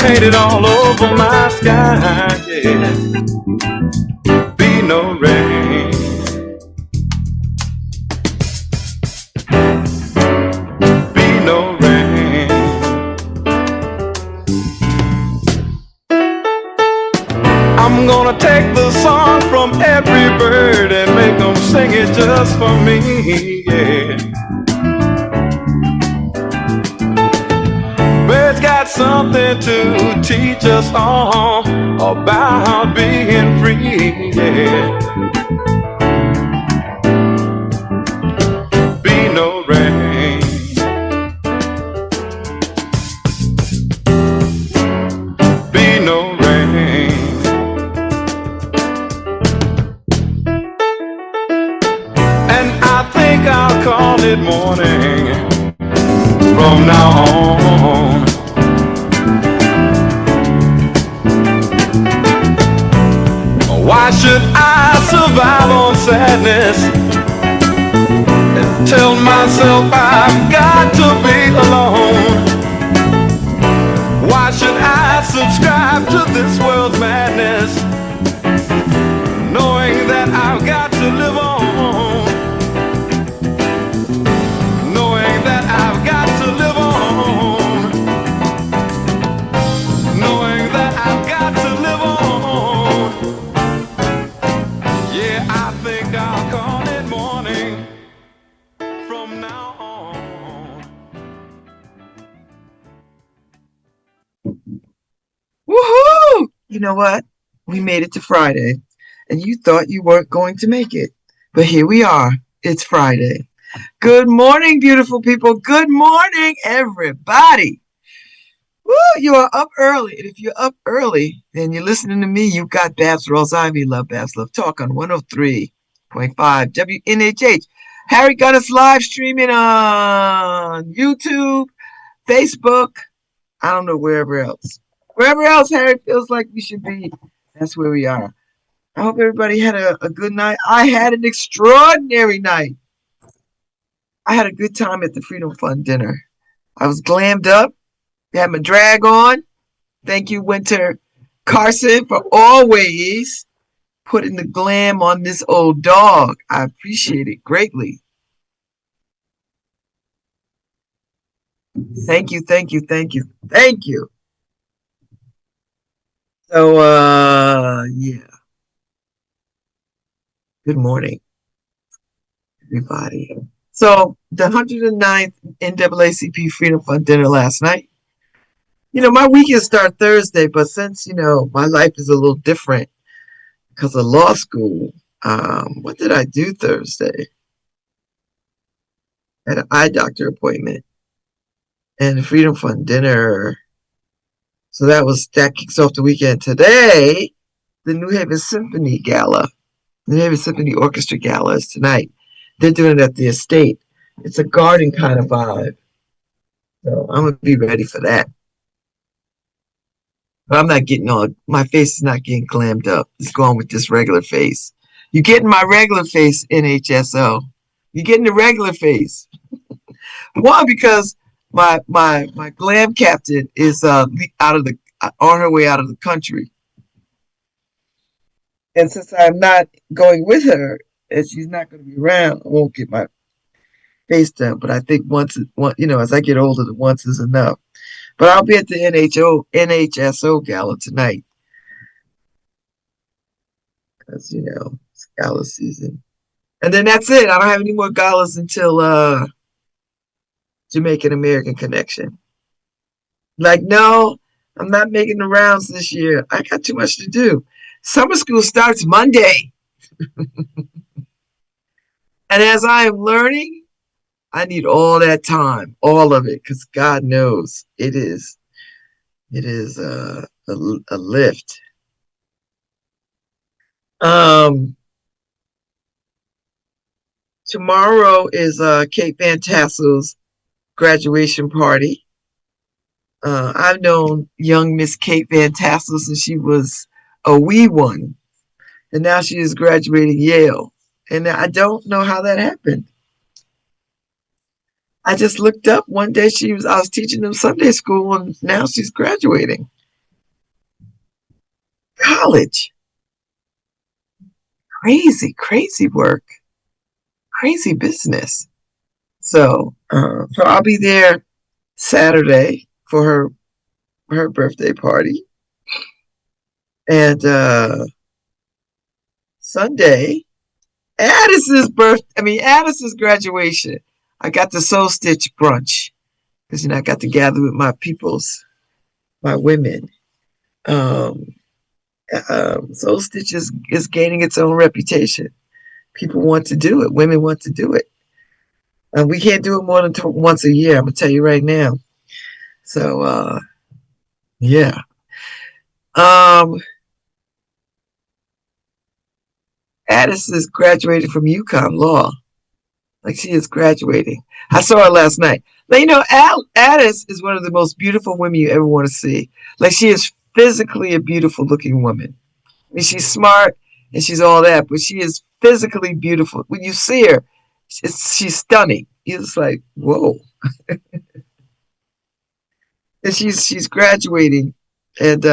painted all over my sky, yeah. Be no rain. Be no rain. I'm gonna take the song from every bird and make them sing it just for me, yeah. Birds got something to teach us all about being free, yeah. Be no rain. Be no rain. And I think I'll call it morning from now on. Why should I survive on sadness and tell myself I've got to be alone? Why should I subscribe to this world's madness, knowing that I've got to live on? Knowing that I've got to live on. Knowing that I've got to live on. Yeah, I think I'll call it morning from now on. Woohoo! You know what? We made it to Friday, and you thought you weren't going to make it. But here we are. It's Friday. Good morning, beautiful people. Good morning, everybody. Woo, you are up early. And if you're up early, then you're listening to me. You've got Babz Rawls-Ivy, LoveBabz, LoveTalk on 103.5 WNHH. Harry got us live streaming on YouTube, Facebook. I don't know, wherever else. Wherever else Harry feels like we should be, that's where we are. I hope everybody had a good night. I had an extraordinary night. I had a good time at the Freedom Fund dinner. I was glammed up, had my drag on. Thank you, Winter Carson, for always putting the glam on this old dog. I appreciate it greatly. Thank you, thank you, thank you, thank you. So, yeah. Good morning, everybody. So, the 109th NAACP Freedom Fund dinner last night. You know, my weekend started Thursday, but since, you know, my life is a little different because of law school, what did I do Thursday? I had an eye doctor appointment and a Freedom Fund dinner. So that kicks off the weekend. Today, the New Haven Symphony Gala, the New Haven Symphony Orchestra Gala is tonight. They're doing it at the estate. It's a garden kind of vibe. So I'm going to be ready for that. But I'm not getting my face is not getting glammed up. It's going with this regular face. You're getting my regular face, NHSO. You're getting the regular face. One, because my glam captain is on her way out of the country. And since I'm not going with her, and she's not going to be around, I won't get my face done. But I think as I get older, the once is enough. But I'll be at the NHSO gala tonight. Because, you know, it's gala season. And then that's it. I don't have any more galas until Jamaican American Connection. Like, no, I'm not making the rounds this year. I got too much to do. Summer school starts Monday. And as I am learning, I need all that time, all of it, because God knows it is a lift. Tomorrow is Kate Van Tassel's graduation party. I've known young Miss Kate Van Tassel since she was a wee one, and now she is graduating Yale. And I don't know how that happened. I just looked up one day. I was teaching them Sunday school, and now she's graduating. college. Crazy, crazy work, crazy business. So I'll be there Saturday for her birthday party, and Sunday Addis's graduation. I got the Soul Stitch brunch because I got to gather with my peoples, my women. Um, Soul Stitch is gaining its own reputation. People want to do it. Women want to do it. And we can't do it more than once a year. I'm gonna tell you right now. So yeah. Um, Addis is graduated from UConn Law. Like she is graduating. I saw her last night. Now, Addis is one of the most beautiful women you ever want to see. Like she is physically a beautiful looking woman. I mean, she's smart and she's all that, but she is physically beautiful. When you see her, she's stunning. It's like, whoa. And she's graduating, and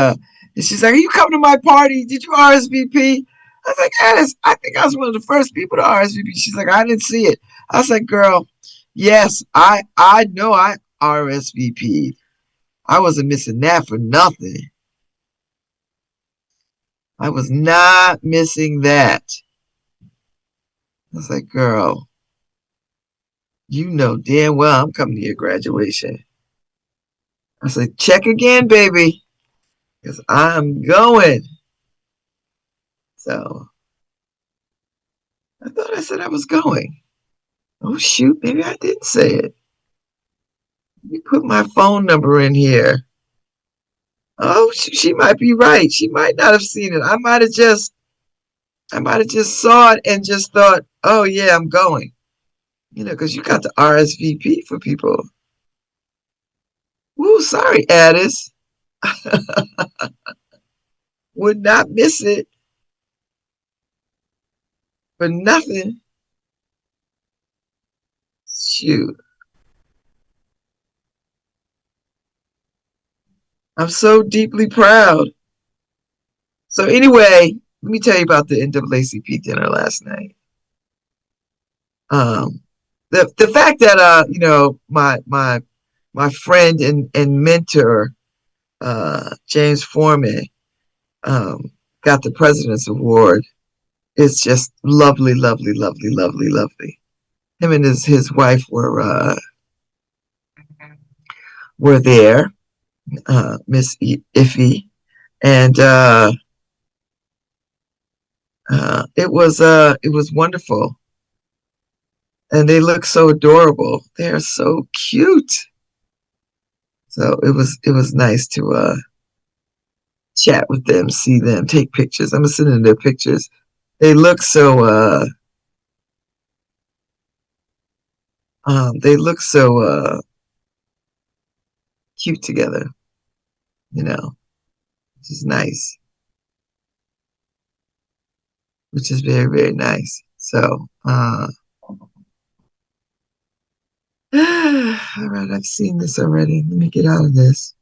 she's like, "Are you coming to my party? Did you RSVP?" I was like, "Alice, I think I was one of the first people to RSVP." She's like, "I didn't see it." I was like, "Girl, yes, I know I RSVP'd. I wasn't missing that for nothing. I was not missing that." I was like, "Girl, you know damn well I'm coming to your graduation." I was like, "Check again, baby, because I'm going." So I thought I said I was going. Oh shoot, maybe I didn't say it. Let me put my phone number in here. Oh, she might be right. She might not have seen it. I might have just saw it and just thought, oh yeah, I'm going. Because you got the RSVP for people. Woo, sorry, Addis. Would not miss it for nothing. Shoot. I'm so deeply proud. So anyway, let me tell you about the NAACP dinner last night. Um, the fact that my friend and mentor James Foreman got the President's Award is just lovely, lovely, lovely, lovely, lovely. Him and his wife were there, Miss Iffy, and it was wonderful, and they look so adorable. They are so cute. So it was nice to chat with them, see them, take pictures. I'm sending their pictures. They look so cute together, which is nice, which is very, very nice. So all right, I've seen this already. Let me get out of this.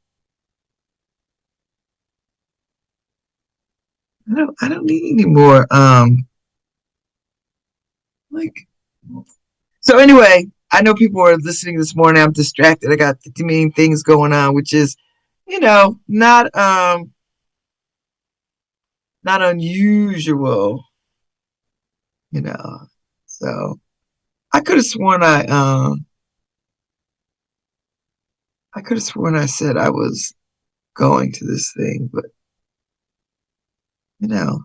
I don't need any more like so anyway, I know people are listening this morning. I'm distracted. I got 50 million things going on, which is, not unusual, you know. So I could have sworn I could have sworn I said I was going to this thing, but no,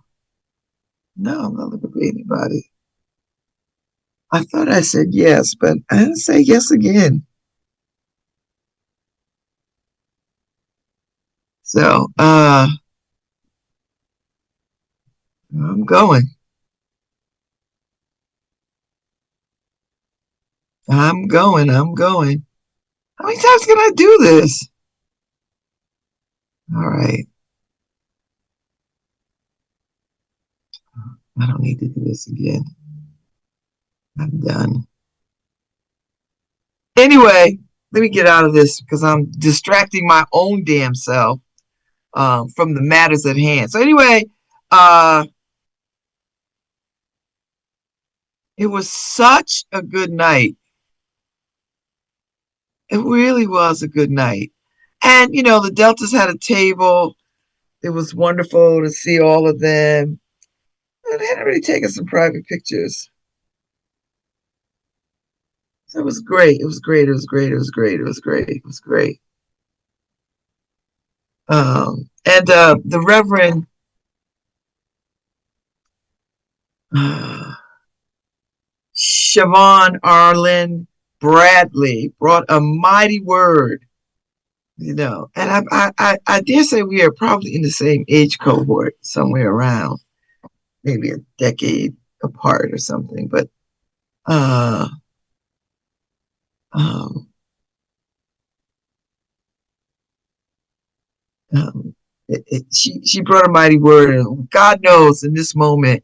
I'm not looking for anybody. I thought I said yes, but I didn't say yes again. So I'm going. I'm going. I'm going. How many times can I do this? All right. I don't need to do this again. I'm done. Anyway, let me get out of this because I'm distracting my own damn self. from the matters at hand. So anyway, uh, it was such a good night. It really was a good night. And, the Deltas had a table. It was wonderful to see all of them. And they had already taken some private pictures. So it was great. It was great. It was great. It was great. It was great. It was great. And the Reverend uh, Siobhan Arlen Bradley brought a mighty word, and I dare say we are probably in the same age cohort, somewhere around maybe a decade apart or something. But uh, um, she brought a mighty word, and God knows in this moment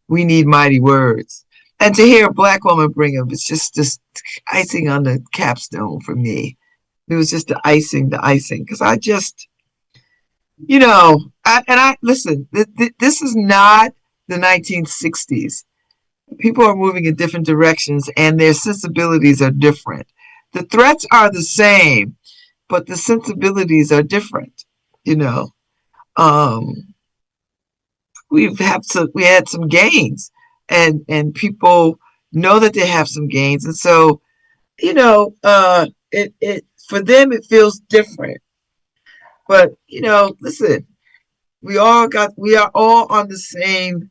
we need mighty words. And to hear a Black woman bring them, it's just icing on the capstone for me. It was just the icing, because I just, I listen. This is not the 1960s. People are moving in different directions, and their sensibilities are different. The threats are the same, but the sensibilities are different. You know, um, we had some gains, and people know that they have some gains, and so it for them it feels different. But listen, we are all on the same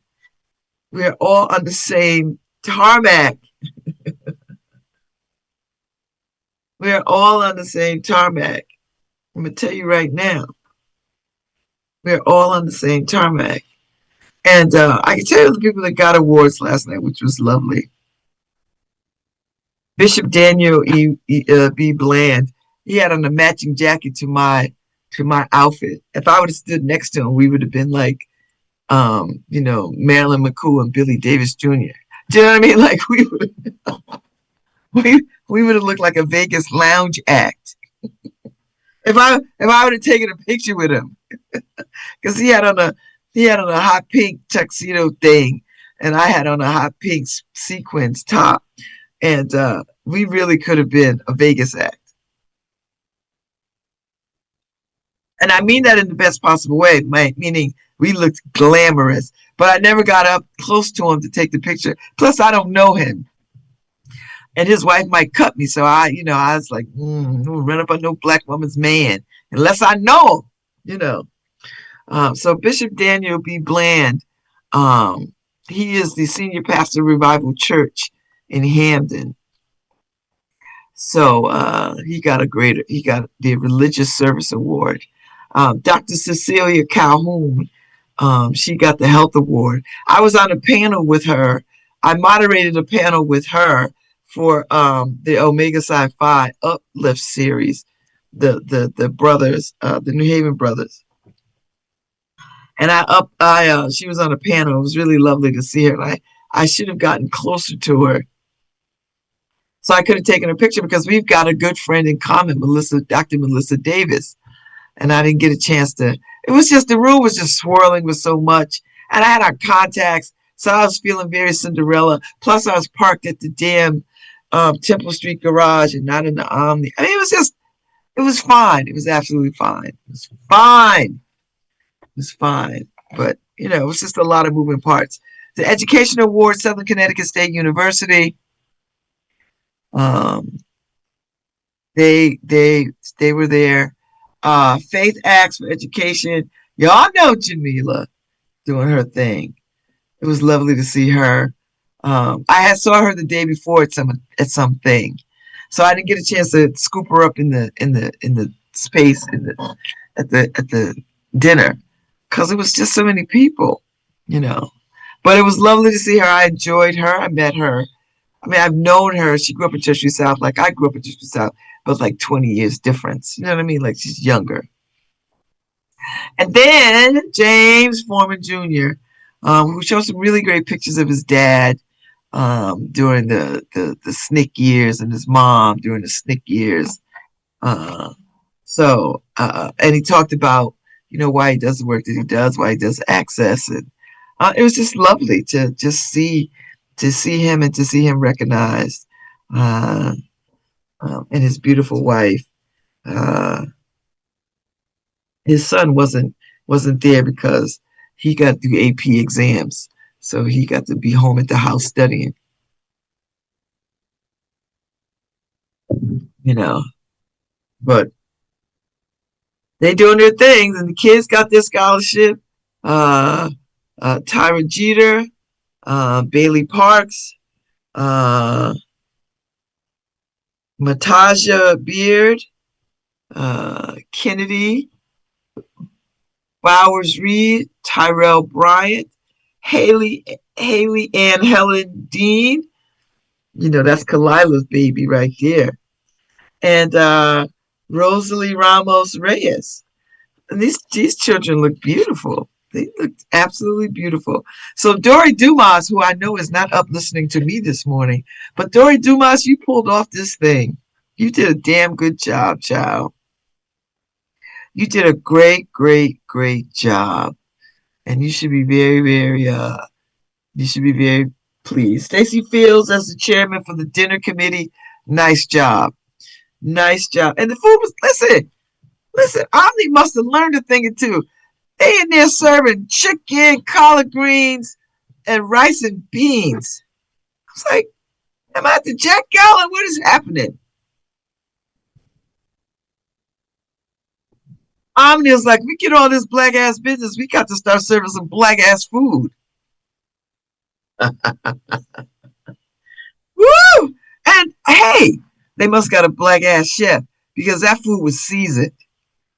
tarmac. We are all on the same tarmac. I'm gonna tell you right now, we're all on the same tarmac. And I can tell you the people that got awards last night, which was lovely. Bishop Daniel B. Bland, he had on a matching jacket to my outfit. If I would have stood next to him, we would have been like, Marilyn McCool and Billy Davis Jr. Do you know what I mean? Like we would have looked like a Vegas lounge act if I would have taken a picture with him, because he had on a hot pink tuxedo thing, and I had on a hot pink sequins top, and we really could have been a Vegas act. And I mean that in the best possible way, meaning we looked glamorous. But I never got up close to him to take the picture. Plus, I don't know him, and his wife might cut me. So I was like, don't run up on no Black woman's man unless I know him, you know. So Bishop Daniel B. Bland, he is the senior pastor of Revival Church in Hamden. So he got the Religious Service Award. Dr. Cecilia Calhoun, she got the Health Award. I was on a panel with her. I moderated a panel with her for the Omega Psi Phi Uplift series, the brothers, the New Haven brothers. And she was on a panel. It was really lovely to see her. And I should have gotten closer to her, so I could have taken a picture, because we've got a good friend in common, Dr. Melissa Davis. And I didn't get a chance to. It was just, the room was just swirling with so much. And I had our contacts, so I was feeling very Cinderella. Plus, I was parked at the damn Temple Street garage and not in the Omni. I mean, it was fine. It was absolutely fine. It was fine. It was fine. But, it was just a lot of moving parts. The Education Award, Southern Connecticut State University. They were there. Faith Acts for Education. Y'all know Jamila doing her thing. It was lovely to see her. I had saw her the day before at something, so I didn't get a chance to scoop her up in the space at the dinner, because it was just so many people, But it was lovely to see her. I enjoyed her. I met her. I mean, I've known her. She grew up in Cheshire South, like I grew up in Cheshire South, but like 20 years difference. You know what I mean? Like, she's younger. And then James Foreman Jr., who showed some really great pictures of his dad during the SNCC years, and his mom during the SNCC years. And he talked about, why he does the work that he does, why he does Access, and it was just lovely to just see him and to see him recognized, uh, and his beautiful wife. Uh, his son wasn't there because he got through AP exams, so he got to be home at the house studying. You know, but they doing their things, and the kids got their scholarship. Uh, Tyra Jeter, Bailey Parks, uh, Mataja Beard, Kennedy, Bowers Reed, Tyrell Bryant, Haley Ann Helen Dean. That's Kalila's baby right there. And Rosalie Ramos Reyes. And these children look beautiful. They look absolutely beautiful. So Dory Dumas, who I know is not up listening to me this morning, but Dory Dumas, you pulled off this thing. You did a damn good job, child. You did a great, great, great job. And you should be very, very you should be very pleased. Stacy Fields, as the chairman for the dinner committee, nice job. Nice job. And the food was, listen, Omni must have learned a thing or two. They in there serving chicken, collard greens, and rice and beans. I was like, am I at the Jack Gallen? What is happening? Omni was like, we get all this black ass business. We got to start serving some black ass food. Woo! And hey, they must got a black ass chef because that food was seasoned.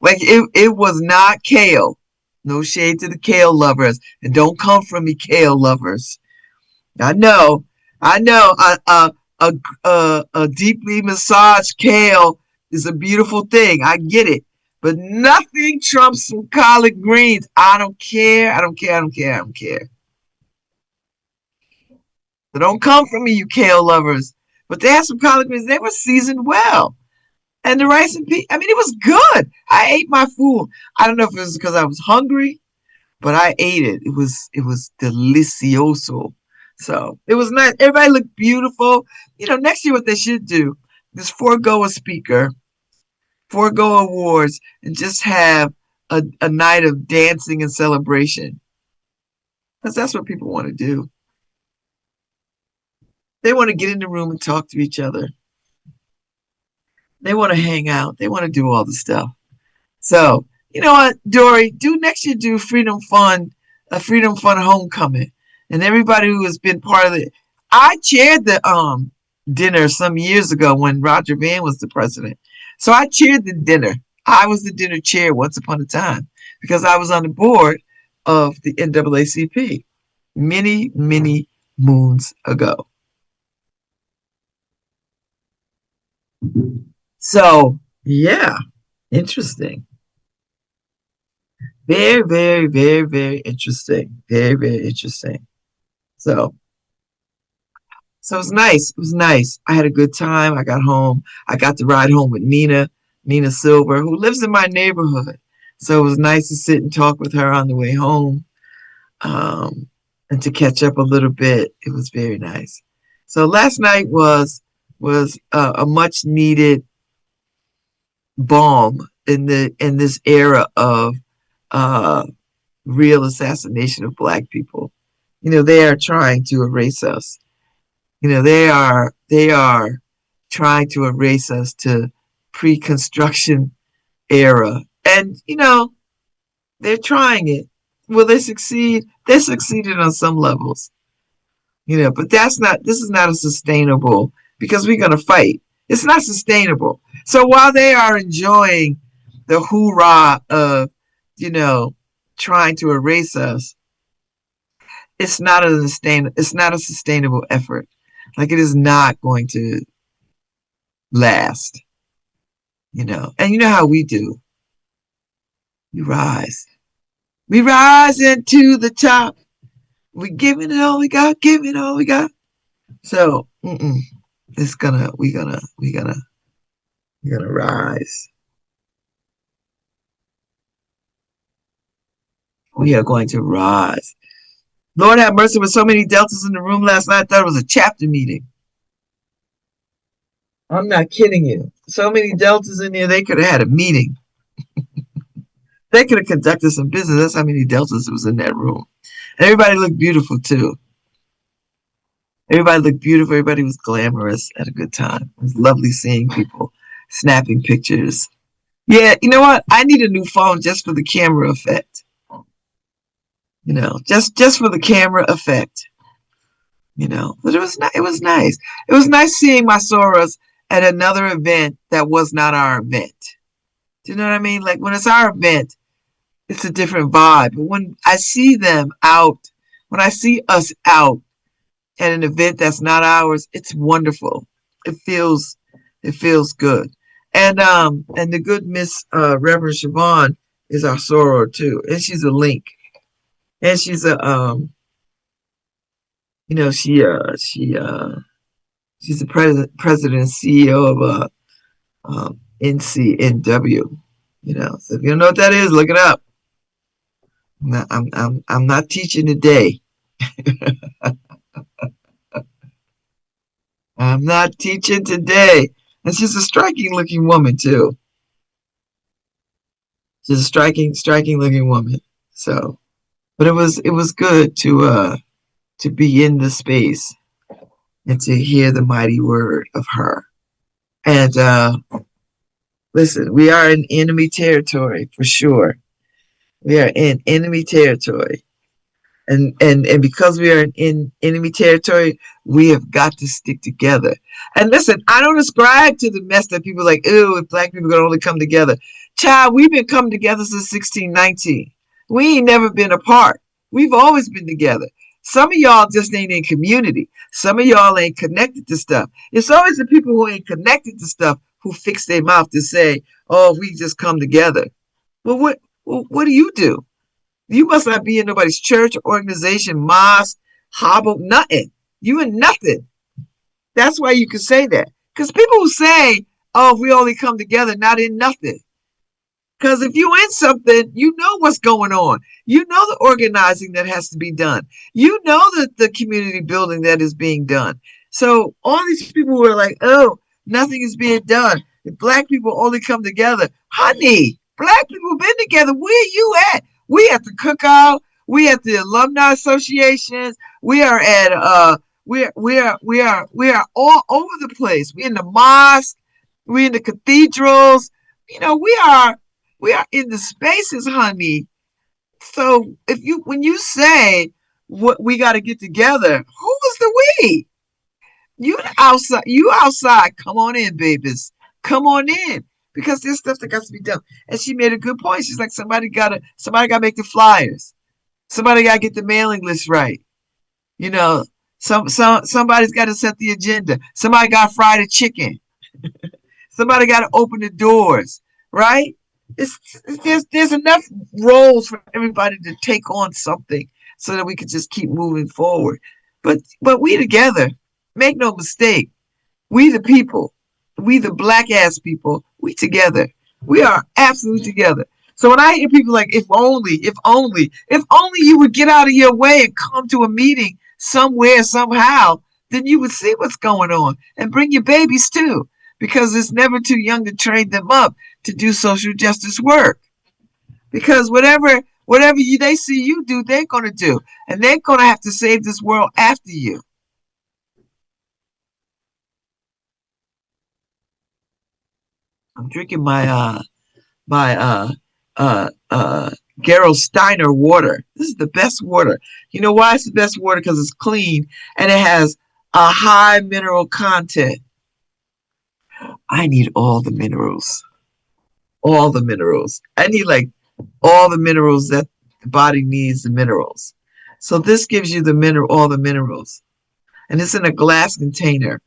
Like it was not kale. No shade to the kale lovers, and don't come from me, kale lovers. I know, I know. A deeply massaged kale is a beautiful thing. I get it, but nothing trumps some collard greens. I don't care. I don't care. I don't care. I don't care. So don't come from me, you kale lovers. But they had some collard greens. They were seasoned well. And the rice and peas, I mean, it was good. I ate my food. I don't know if it was because I was hungry, but I ate it. It was delicioso. So it was nice. Everybody looked beautiful. Next year what they should do is forego a speaker, forego awards, and just have a night of dancing and celebration. Because that's what people want to do. They want to get in the room and talk to each other. They want to hang out. They want to do all the stuff. So, you know what, Dory, do next year do Freedom Fund, a Freedom Fund homecoming. And everybody who has been part of it. I chaired the dinner some years ago when Roger Van was the president. So I chaired the dinner. I was the dinner chair once upon a time because I was on the board of the NAACP many, many moons ago. So, yeah, interesting. Very, very, very, very interesting. Very, very interesting. So, so it was nice. It was nice. I had a good time. I got home. I got to ride home with Nina Silver, who lives in my neighborhood. So it was nice to sit and talk with her on the way home, and to catch up a little bit. It was very nice. So last night was a much needed balm in this era of uh, real assassination of Black people. They are trying to erase us. They are trying to erase us to pre-construction era, and they're trying it. Will they succeed? They succeeded on some levels, but this is not a sustainable, because we're going to fight. It's not sustainable. So while they are enjoying the hoorah of, trying to erase us, it's not a sustainable effort. Like, it is not going to last, and you know how we do. We rise. We rise into the top. We giving it all we got, giving it all we got. So, we're gonna rise. We are going to rise. Lord have mercy, with so many deltas in the room last night, I thought it was a chapter meeting. I'm not kidding you. So many deltas in there, they could have had a meeting. They could have conducted some business. That's how many deltas was in that room. And everybody looked beautiful too. Everybody looked beautiful. Everybody was glamorous. Had a good time. It was lovely seeing people snapping pictures. Yeah, you know what? I need a new phone just for the camera effect. You know, just for the camera effect. You know, but it was it was nice. It was nice seeing my Soras at another event that was not our event. Do you know what I mean? Like when it's our event, it's a different vibe. But when I see them out, when I see us out at an event that's not ours, it's wonderful. It feels good. And the good Miss Reverend Siobhan is our soror too. And she's a link. And she's a you know, she's the president and CEO of NCNW. You know, so if you don't know what that is, look it up. I'm not teaching today. I'm not teaching today. And she's a striking looking woman too. She's a striking looking woman. So, but it was good to be in the space and to hear the mighty word of her. And listen, we are in enemy territory for sure. We are in enemy territory. And because we are in enemy territory, we have got to stick together. And listen, I don't ascribe to the mess that people are like, oh, if black people could only come together. Child, we've been coming together since 1619. We ain't never been apart. We've always been together. Some of y'all just ain't in community. Some of y'all ain't connected to stuff. It's always the people who ain't connected to stuff who fix their mouth to say, oh, we just come together. Well, what do you do? You must not be in nobody's church, organization, mosque, hobble, nothing. You in nothing. That's why you can say that. Because people who say, oh, if we only come together, not in nothing. Because if you in something, you know what's going on. You know the organizing that has to be done. You know the community building that is being done. So all these people who are like, oh, nothing is being done. If black people only come together, honey, black people been together. Where you at? We at the cookout. We at the alumni associations. We are at we are all over the place. We in the mosque. We in the cathedrals. You know, we are in the spaces, honey. So if you when you say what we got to get together, who is the we? You outside. Come on in, babies. Come on in. Because there's stuff that got to be done. And she made a good point. She's like, somebody gotta make the flyers. Somebody gotta get the mailing list right. You know, somebody's gotta set the agenda. Somebody gotta fry the chicken. Somebody gotta open the doors, right? It's there's enough roles for everybody to take on something so that we can just keep moving forward. But we together, make no mistake, we the people, we the black ass people, we together. We are absolutely together. So when I hear people like, if only you would get out of your way and come to a meeting somewhere, somehow, then you would see what's going on and bring your babies too, because it's never too young to train them up to do social justice work. Because whatever they see you do, they're going to do, and they're going to have to save this world after you. I'm drinking my Gerald Steiner water. This is the best water. You know why it's the best water? Because it's clean and it has a high mineral content. I need all the minerals. All the minerals. I need like all the minerals that the body needs, the minerals. So this gives you all the minerals. And it's in a glass container.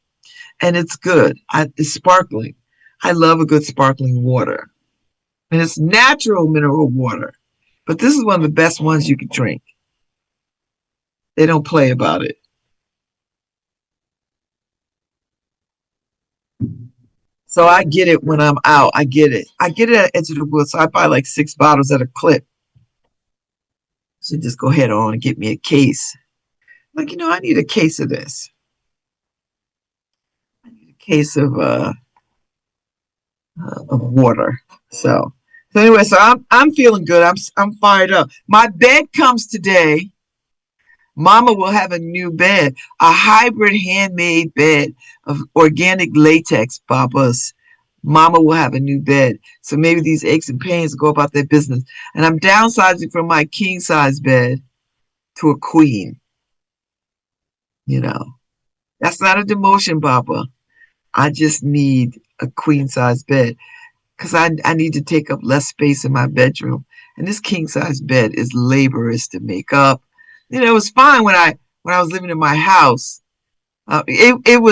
And it's good. It's sparkling. I love a good sparkling water. And it's natural mineral water. But this is one of the best ones you can drink. They don't play about it. So I get it when I'm out. I get it. I get it at Edge of the Woods. So I buy like 6 bottles at a clip. should just go ahead on and get me a case. Like, I need a case of this. I need a case of water. So anyway, so I'm feeling good. I'm fired up. My bed comes today. Mama will have a new bed, a hybrid handmade bed of organic latex, Babas. Mama will have a new bed. So maybe these aches and pains will go about their business. And I'm downsizing from my king size bed to a queen. You know, that's not a demotion, Baba. I just need a queen size bed because I need to take up less space in my bedroom. And this king size bed is laborious to make up. It was fine when I was living in my house. It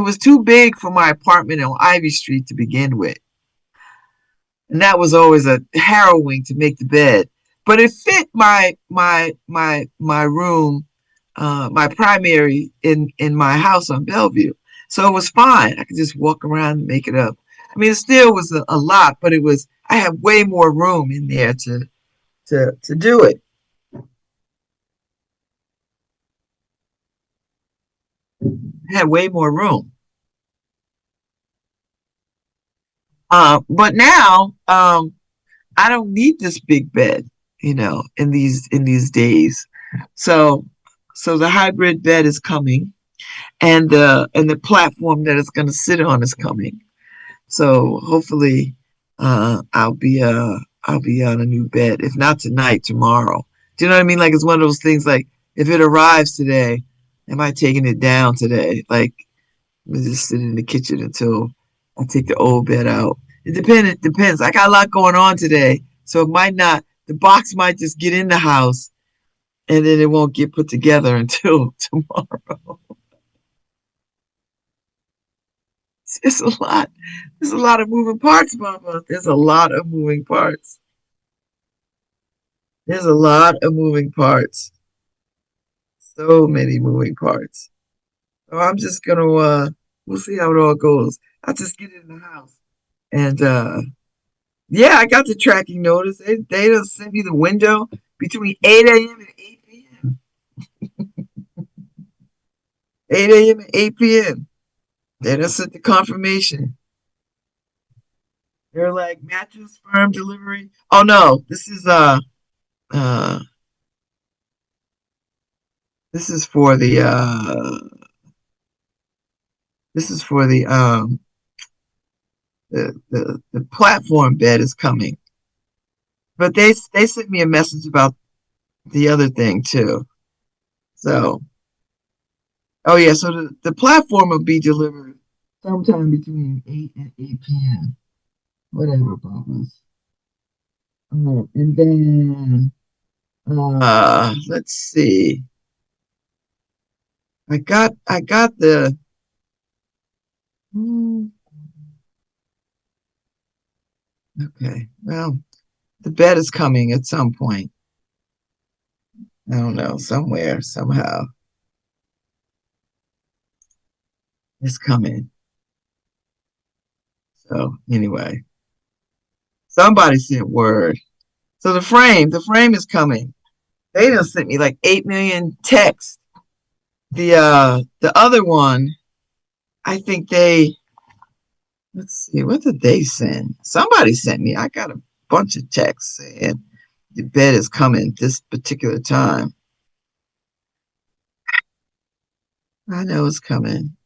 was too big for my apartment on Ivy Street to begin with, and that was always a harrowing to make the bed. But it fit my room, my primary in my house on Bellevue, so it was fine. I could just walk around and make it up. I mean, it still was a lot, but I had way more room in there to do it. I had way more room. But now, I don't need this big bed, in these days. So so the hybrid bed is coming, and the platform that it's going to sit on is coming. So hopefully, I'll be on a new bed. If not tonight, tomorrow. Do you know what I mean? Like, it's one of those things. Like, if it arrives today, am I taking it down today? Like, we just sit in the kitchen until I take the old bed out. It depends. I got a lot going on today, so it might not. The box might just get in the house, and then it won't get put together until tomorrow. It's a lot. There's a lot of moving parts, Mama. There's a lot of moving parts. There's a lot of moving parts. So many moving parts. So I'm just gonna we'll see how it all goes. I'll just get it in the house. And yeah, I got the tracking notice. They just sent me the window between 8 a.m. and 8 p.m. 8 a.m. and 8 p.m. They just sent the confirmation. They're like mattress firm delivery. Oh no, uh this is for the platform bed is coming. But they sent me a message about the other thing too. So oh yeah, so the platform will be delivered sometime between 8 and 8 p.m. Whatever, Bobbers. And then let's see. I got the hmm, okay. Well, the bed is coming at some point. I don't know, somewhere, somehow. It's coming. So anyway, somebody sent word. So the frame is coming. They just sent me like 8 million texts. The other one, I think let's see, what did they send? Somebody sent me. I got a bunch of texts saying the bed is coming this particular time. I know it's coming.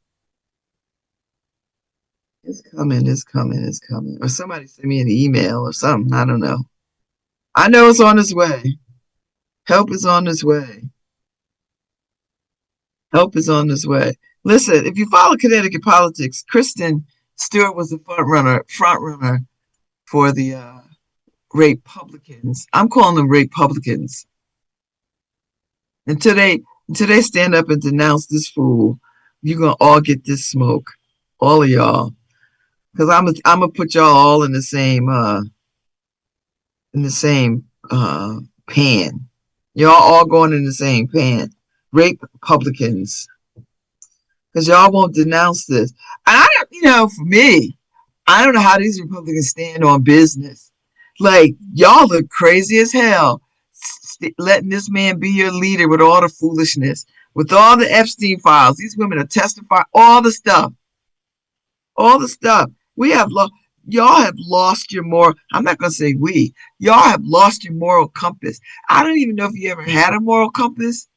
It's coming. It's coming. It's coming. Or somebody sent me an email or something. I don't know. I know it's on its way. Help is on its way. Help is on its way. Listen, if you follow Connecticut politics, Kristen Stewart was the front runner for the Republicans. I'm calling them Republicans. Until they stand up and denounce this fool, you're gonna all get this smoke, all of y'all, because I'm gonna put y'all all in the same pan. Y'all all going in the same pan. Rape Republicans, because y'all won't denounce this. And I don't, for me, I don't know how these Republicans stand on business. Like, y'all look crazy as hell. letting this man be your leader with all the foolishness, with all the Epstein files. These women are testifying, all the stuff, all the stuff. Y'all have lost your moral. I'm not gonna say we. Y'all have lost your moral compass. I don't even know if you ever had a moral compass.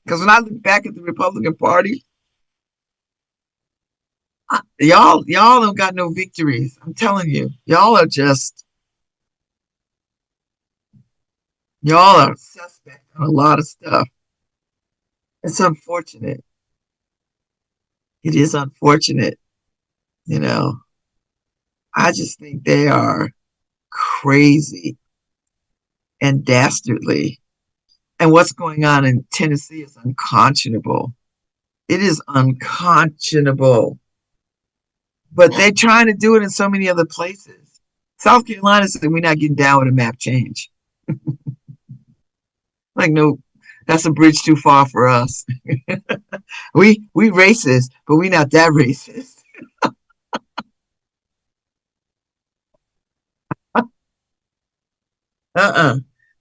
Because when I look back at the Republican Party, y'all don't got no victories. I'm telling you, y'all are suspect on a lot of stuff. It's unfortunate. It is unfortunate. You know, I just think they are crazy and dastardly. And what's going on in Tennessee is unconscionable. It is unconscionable. But they're trying to do it in so many other places. South Carolina said we're not getting down with a map change. Like, no, that's a bridge too far for us. we racist, but we not that racist.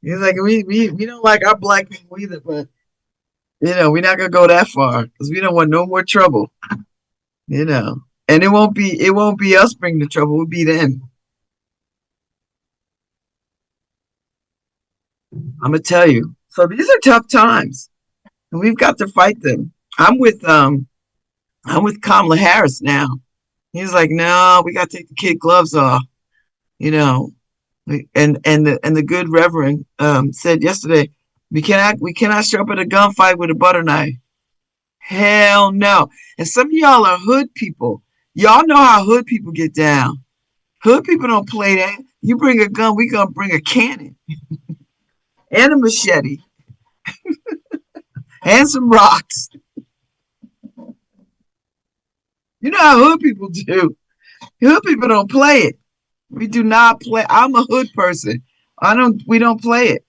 He's like, we don't like our black people either, but we're not gonna go that far because we don't want no more trouble. And it won't be us bringing the trouble, it'll be them. I'm gonna tell you. So these are tough times, and we've got to fight them. I'm with Kamala Harris now. He's like, no, we got to take the kid gloves off. You know, and the good Reverend said yesterday, we cannot show up at a gunfight with a butter knife. Hell no. And some of y'all are hood people. Y'all know how hood people get down. Hood people don't play that. You bring a gun, we gonna bring a cannon and a machete and some rocks. You know how hood people do. Hood people don't play it. We do not play. I'm a hood person. We don't play it.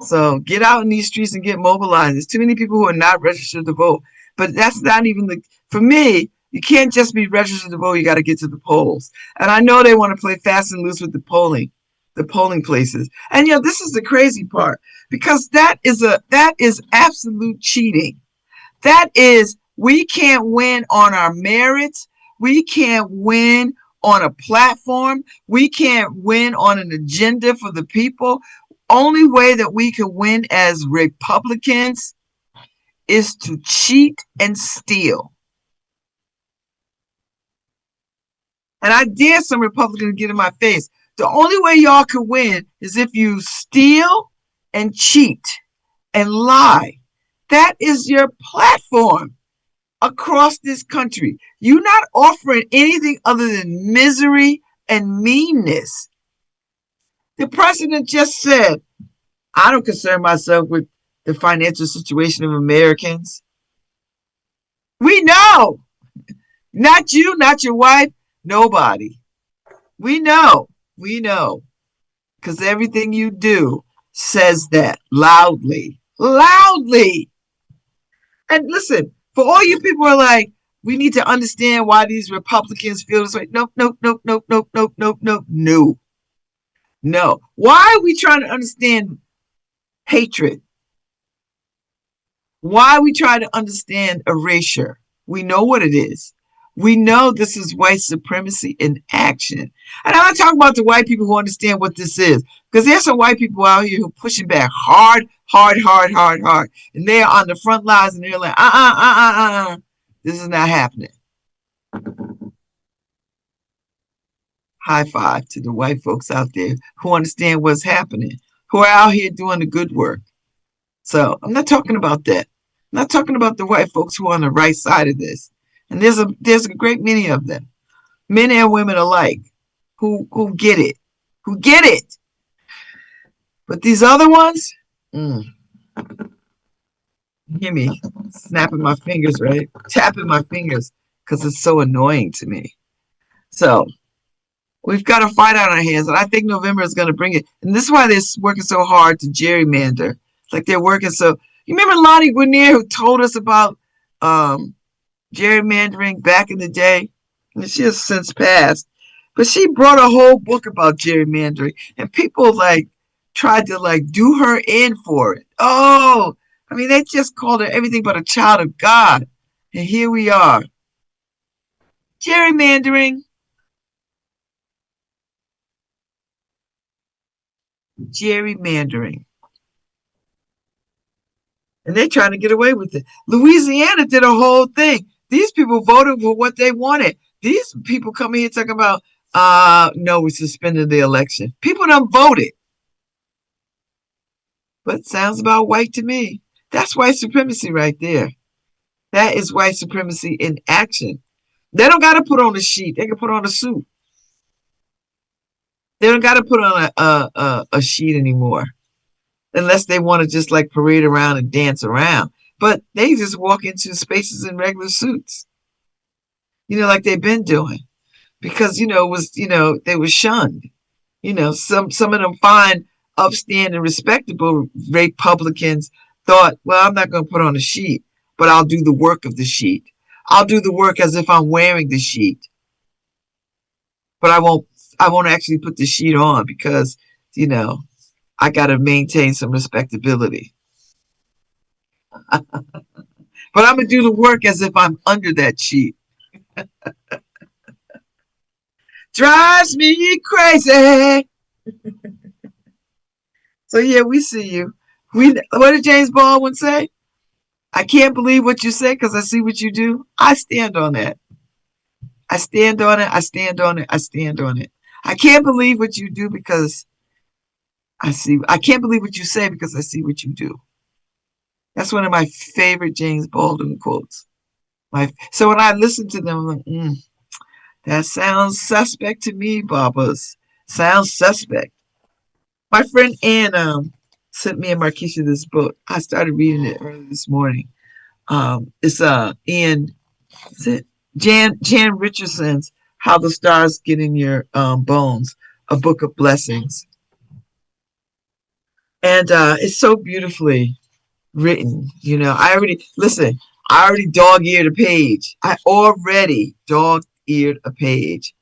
So get out in these streets and get mobilized. There's too many people who are not registered to vote. But that's not even for me, you can't just be registered to vote. You got to get to the polls. And I know they want to play fast and loose with the polling places. And this is the crazy part, because that is absolute cheating. That is, we can't win on our merits. We can't win on a platform. We can't win on an agenda for the people. Only way that we can win as Republicans is to cheat and steal. And I dare some Republicans get in my face. The only way y'all can win is if you steal and cheat and lie. That is your platform across this country. You're not offering anything other than misery and meanness. The president just said, I don't concern myself with the financial situation of Americans. We know. Not you, not your wife, nobody. We know. Because everything you do says that loudly. And listen, for all you people who are like, we need to understand why these Republicans feel this way. No. No. Why are we trying to understand hatred? Why are we trying to understand erasure? We know what it is. We know this is white supremacy in action. And I'm not talking about the white people who understand what this is, because there's some white people out here who are pushing back hard. And they're on the front lines and they're like, this is not happening. High five to the white folks out there who understand what's happening, who are out here doing the good work. So I'm not talking about that. I'm not talking about the white folks who are on the right side of this. And there's a great many of them, men and women alike, who get it. But these other ones, hear me snapping my fingers, right? Tapping my fingers, because it's so annoying to me. So we've got a fight on our hands, and I think November is going to bring it. And this is why they're working so hard to gerrymander. It's like they're working so. You remember Lonnie Guinier, who told us about gerrymandering back in the day? And she has since passed. But she brought a whole book about gerrymandering. And people like tried to like do her in for it. Oh, I mean, they just called her everything but a child of God. And here we are. Gerrymandering, gerrymandering. And they're trying to get away with it. Louisiana did a whole thing. These people voted for what they wanted. These people come here talking about, no, we suspended the election. People done voted. But it sounds about white to me. That's white supremacy right there. That is white supremacy in action. They don't got to put on a sheet. They can put on a suit. They don't got to put on a sheet anymore, unless they want to just like parade around and dance around. But they just walk into spaces in regular suits, like they've been doing, because it was they were shunned. Some of them fine, upstanding, respectable Republicans thought, well, I'm not going to put on a sheet, but I'll do the work of the sheet. I'll do the work as if I'm wearing the sheet, but I won't actually put the sheet on because I got to maintain some respectability. But I'm gonna do the work as if I'm under that sheet. Drives me crazy. So yeah, we see you. What did James Baldwin say? I can't believe what you say because I see what you do. I stand on that. I stand on it. I stand on it. I stand on it. I can't believe what you do because I see. I can't believe what you say because I see what you do. That's one of my favorite James Baldwin quotes. So when I listen to them, I'm like, that sounds suspect to me, Babas. Sounds suspect. My friend Ann sent me and Markeisha this book. I started reading it early this morning. It's Ian, is it Jan Richardson's "How the Stars Get in Your Bones," a book of blessings, and it's so beautifully written. I already listen. I already dog-eared a page. I already dog-eared a page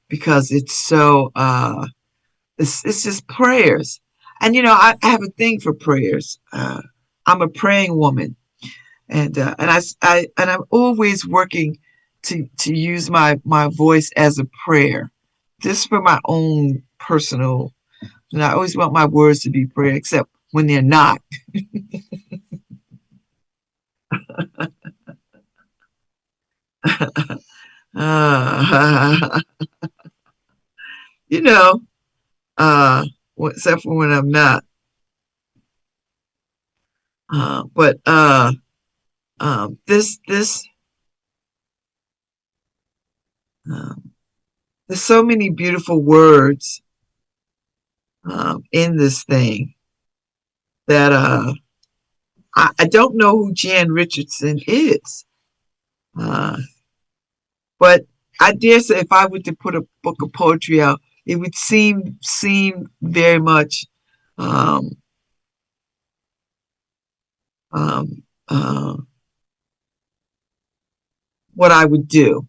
because it's so it's just prayers. And I have a thing for prayers. I'm a praying woman, and I'm always working to use my voice as a prayer, just for my own personal. And I always want my words to be prayer, except when they're not. uh, you know, except for when I'm not. But this um, there's so many beautiful words in this thing that I don't know who Jan Richardson is, uh, but I dare say if I were to put a book of poetry out, it would seem very much um, um, uh, what I would do.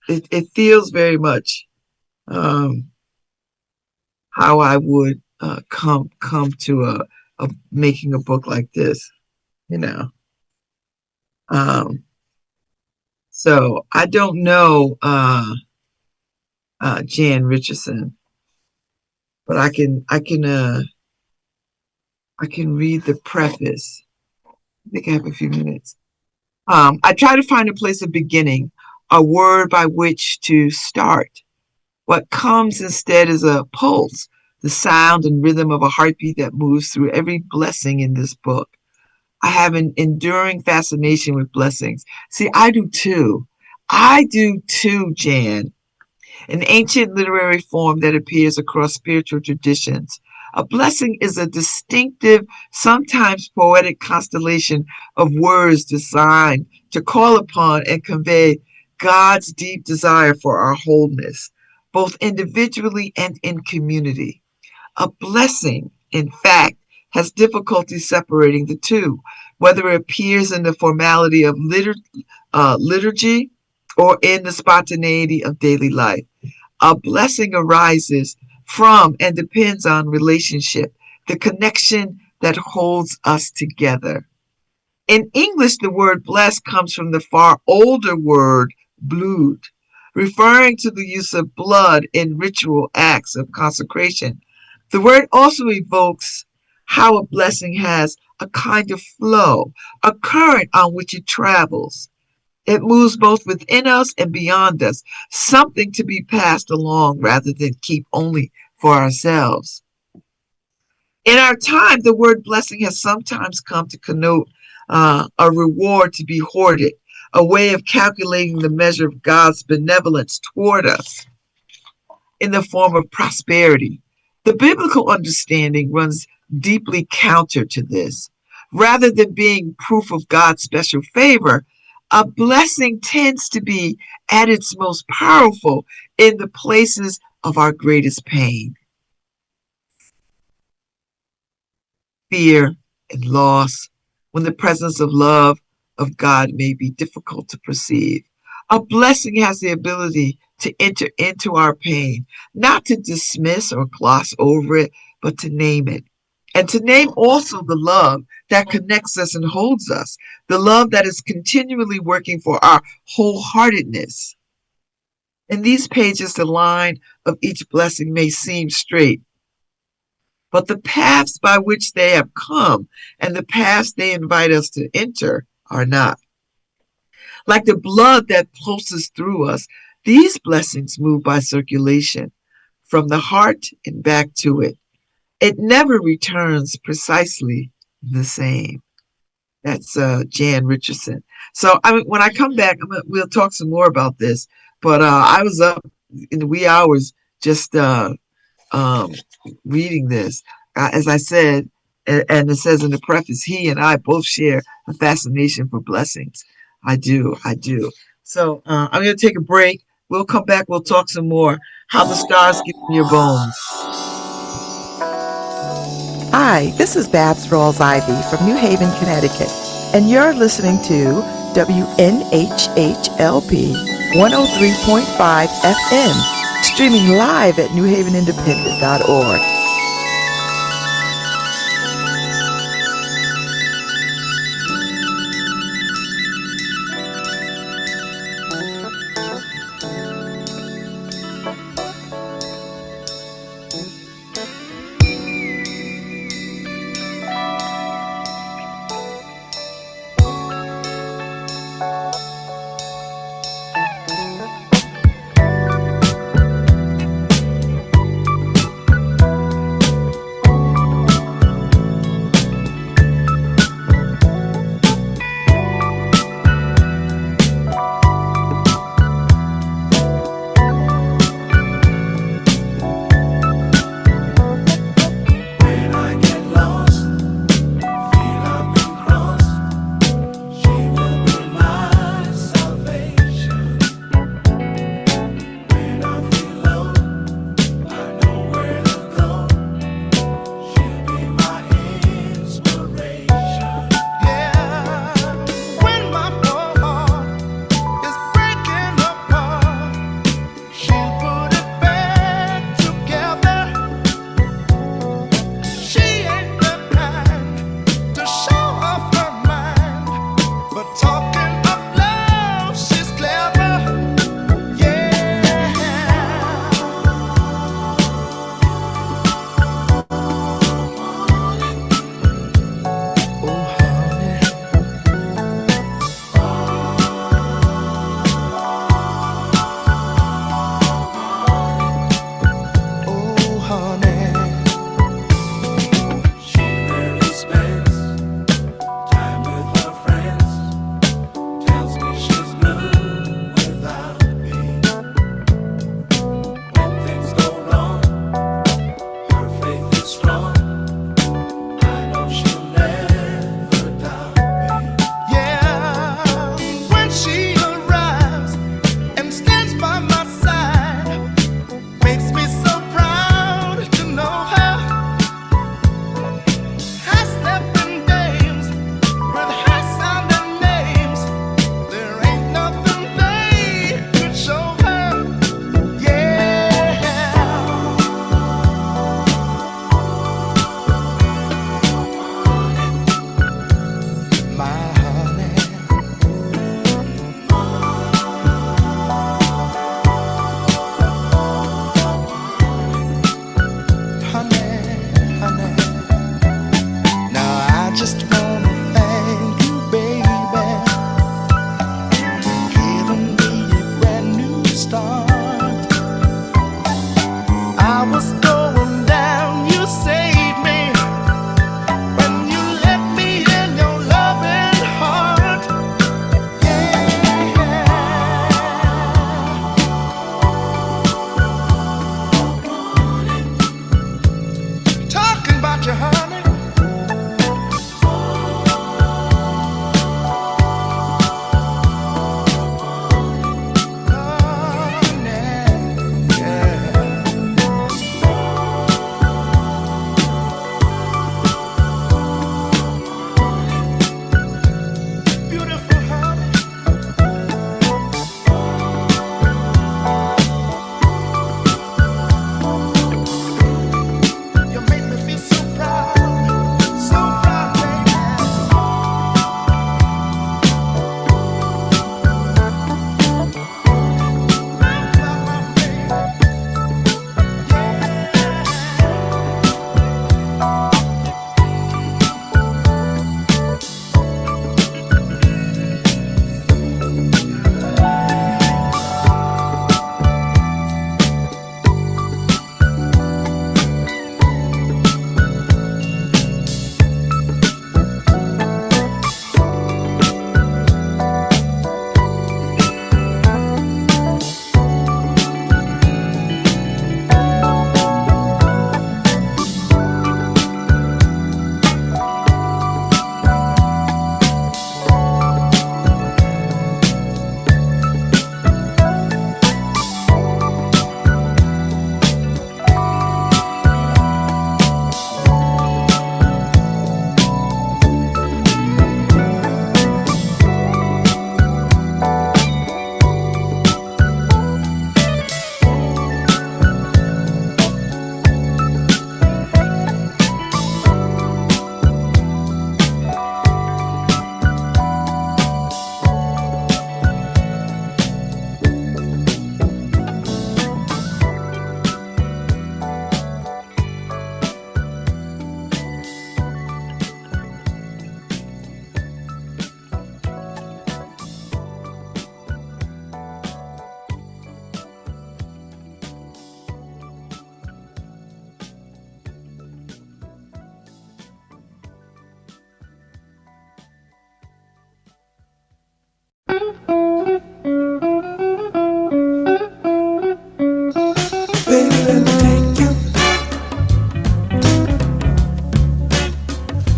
It feels very much um, how I would come to a making a book like this, you know. Um, so I don't know Jan Richardson, but I can read the preface. I think I have a few minutes. I try to find a place of beginning, a word by which to start. What comes instead is a pulse, the sound and rhythm of a heartbeat that moves through every blessing in this book. I have an enduring fascination with blessings. See, I do too. I do too, Jan. An ancient literary form that appears across spiritual traditions. A blessing is a distinctive, sometimes poetic constellation of words designed to call upon and convey God's deep desire for our wholeness, both individually and in community. A blessing, in fact, has difficulty separating the two, whether it appears in the formality of liturgy or in the spontaneity of daily life. A blessing arises from and depends on relationship, the connection that holds us together. In English, the word blessed comes from the far older word blood, referring to the use of blood in ritual acts of consecration. The word also evokes how a blessing has a kind of flow, a current on which it travels. It moves both within us and beyond us, something to be passed along rather than keep only for ourselves. In our time, the word blessing has sometimes come to connote a reward to be hoarded, a way of calculating the measure of God's benevolence toward us in the form of prosperity. The biblical understanding runs deeply counter to this. Rather than being proof of God's special favor, a blessing tends to be at its most powerful in the places of our greatest pain, fear, and loss, when the presence of love of God may be difficult to perceive. A blessing has the ability to enter into our pain, not to dismiss or gloss over it, but to name it. And to name also the love that connects us and holds us, the love that is continually working for our wholeheartedness. In these pages, the line of each blessing may seem straight, but the paths by which they have come and the paths they invite us to enter are not. Like the blood that pulses through us, these blessings move by circulation from the heart and back to it. It never returns precisely the same. That's Jan Richardson. So when I come back, we'll talk some more about this. But I was up in the wee hours just reading this. As I said, and it says in the preface, he and I both share a fascination for blessings. I do. So I'm going to take a break. We'll come back. We'll talk some more. How the stars get in your bones. Hi, this is Babs Rawls-Ivy from New Haven, Connecticut, and you're listening to WNHHLP 103.5 FM, streaming live at newhavenindependent.org.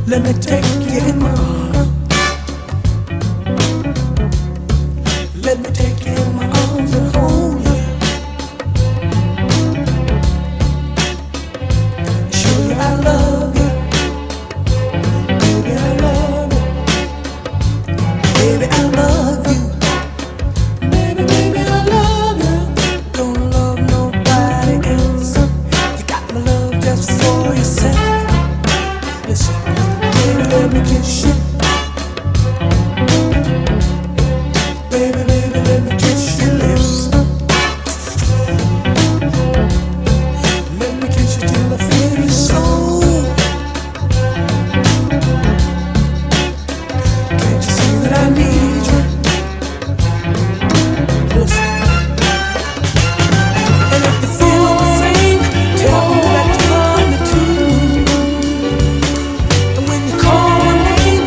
Let me take you in my arms. Let me take you in my arms and hold you. Show you I love you. Baby, I love you. Baby, I love you. Baby, baby, I love you. Don't love nobody else. You got my love just for yourself. Listen, baby, let me kiss you. Baby, baby, let me kiss your lips. Let me kiss you till I feel your soul. Can't you see that I need you? Listen. And if you feel the same, tell me that you love me too. And when you call my name,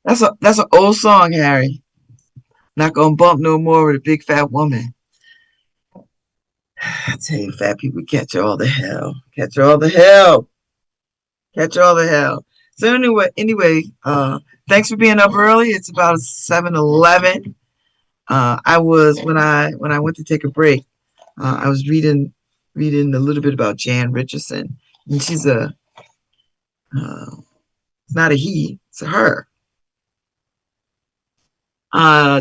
That's an old song, Harry. Not gonna bump no more with a big fat woman. I tell you, fat people catch all the hell. Catch all the hell. Catch all the hell. So thanks for being up early. It's about 7:11. I was when I went to take a break. I was reading a little bit about Jan Richardson, and she's it's not a he, it's a her.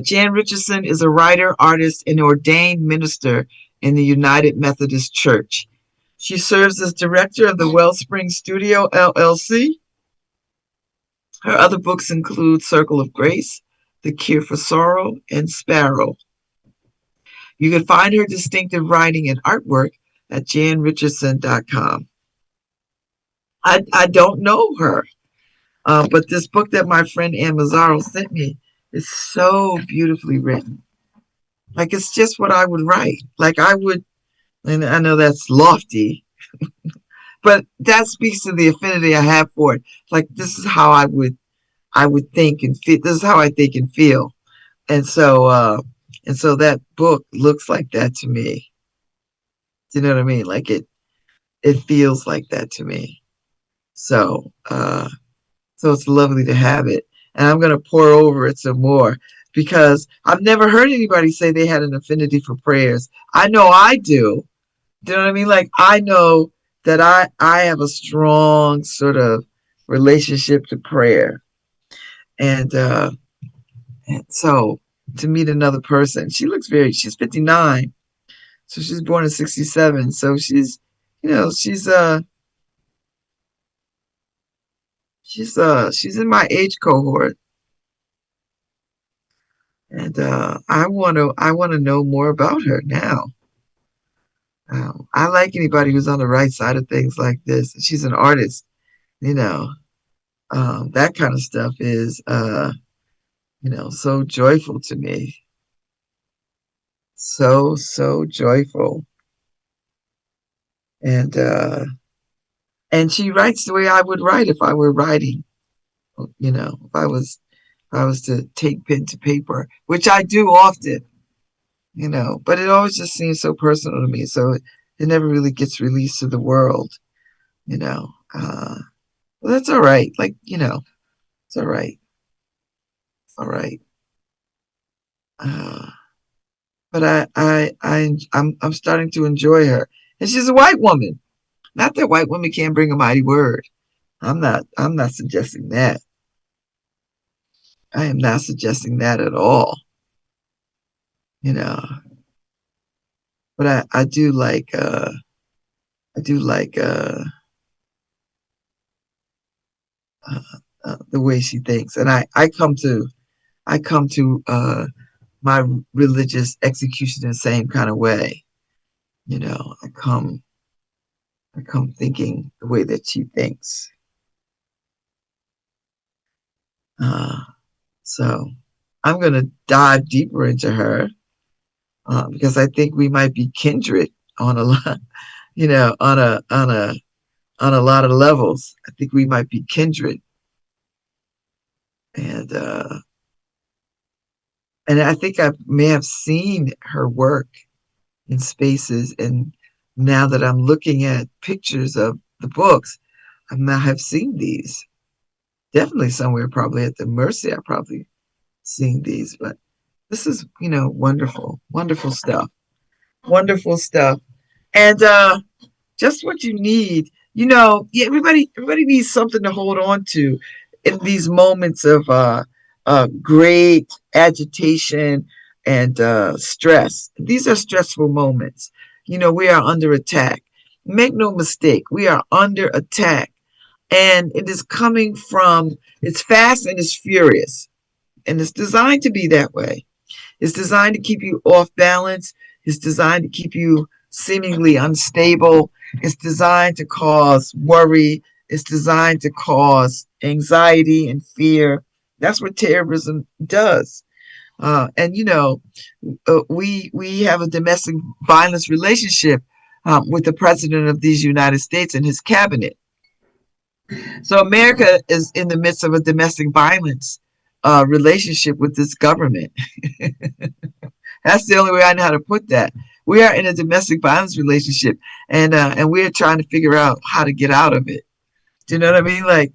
Jan Richardson is a writer, artist, and ordained minister in the United Methodist Church. She serves as director of the Wellspring Studio, LLC. Her other books include Circle of Grace, The Cure for Sorrow, and Sparrow. You can find her distinctive writing and artwork at janrichardson.com. I don't know her, but this book that my friend Ann Mazzaro sent me is so beautifully written. Like, it's just what I would write. Like, I would, and I know that's lofty, but that speaks to the affinity I have for it. Like, this is how I would think and feel. This is how I think and feel. And so that book looks like that to me. Do you know what I mean? Like, it feels like that to me. So it's lovely to have it. And I'm going to pour over it some more because I've never heard anybody say they had an affinity for prayers. I know I do. Do you know what I mean? Like, I know that I have a strong sort of relationship to prayer. And so to meet another person, she's 59. So she's born in 67. So she's in my age cohort. And I want to know more about her now. I like anybody who's on the right side of things like this. She's an artist, that kind of stuff is, so joyful to me. So joyful. And she writes the way I would write if I were writing, if I was to take pen to paper, which I do often, but it always just seems so personal to me. So it never really gets released to the world, well, that's all right. Like, it's all right. It's all right. But I'm starting to enjoy her. And she's a white woman. Not that white women can't bring a mighty word. I'm not suggesting that. I am not suggesting that at all. But I do like the way she thinks. And I come to my religious execution in the same kind of way. I come thinking the way that she thinks. So I'm going to dive deeper into her because I think we might be kindred on a lot, on a lot of levels. I think we might be kindred, and I think I may have seen her work in spaces, and now that I'm looking at pictures of the books, I now have seen these. Definitely somewhere, probably at the Mercy, I probably seen these, but this is, wonderful, wonderful stuff, wonderful stuff, and just what you need. Everybody needs something to hold on to in these moments of great agitation and stress. These are stressful moments. We are under attack. Make no mistake, we are under attack. And it is coming from, it's fast and it's furious. And it's designed to be that way. It's designed to keep you off balance. It's designed to keep you seemingly unstable. It's designed to cause worry. It's designed to cause anxiety and fear. That's what terrorism does. And we have a domestic violence relationship with the president of these United States and his cabinet. So America is in the midst of a domestic violence relationship with this government. That's the only way I know how to put that. We are in a domestic violence relationship, and we're trying to figure out how to get out of it. Do you know what I mean? Like,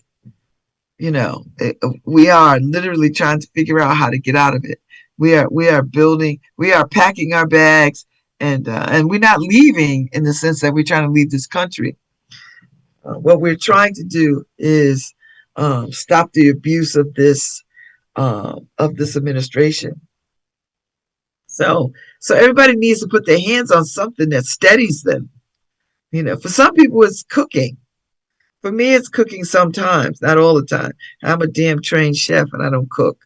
we are literally trying to figure out how to get out of it. We are packing our bags, and we're not leaving in the sense that we're trying to leave this country. What we're trying to do is stop the abuse of this administration. So everybody needs to put their hands on something that steadies them. For some people, it's cooking. For me, it's cooking sometimes, not all the time. I'm a damn trained chef, and I don't cook